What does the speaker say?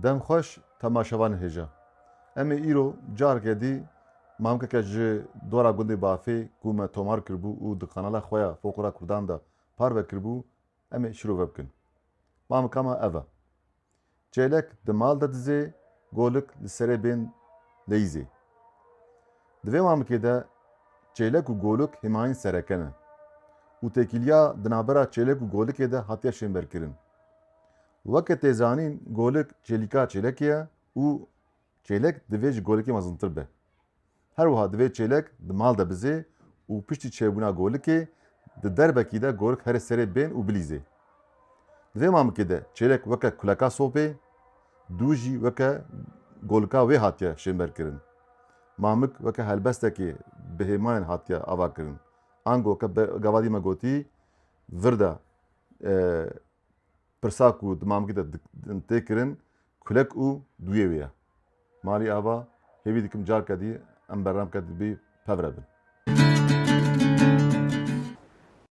Dem xweş temaşevan hêja. Em ê îro careke mamkeke ji dora gundê bafê ku me tomar kiribû û di kanala xwe ya Foqura Kurdan da parve kiribû em ê şîrove bikin. Mamika me ev e. Çêlek di mal de dizê, golik li serê bên leyîzê. Di vê mamikê de çêlek û golik himayîn sereke ne. Û têkiliya di navbera çêlek û golikê de hatiye şêmberkirin. Weke tê zanîn golik çêlîka çêlekê ye û çêlek divê ji golikê mezintir be. Her wiha divê çêlek di mal de bizê û piştî çêbûna golikê di derbekî de golik here serê bên û bilîzê. Di vê mamikê de çêlek weke kuleka sopê, dû jî weke golika wê hatiye şêmberkirin. Mamik weke helbestekê bi hêmayên hatiye avakirin. Ango ke gavadî me gotî vir de pirsa ku di mamikê de tê kirin kulek û duyê wê ye. Malî ava hêvî dikim careke dî em berramke dibî pev re bin.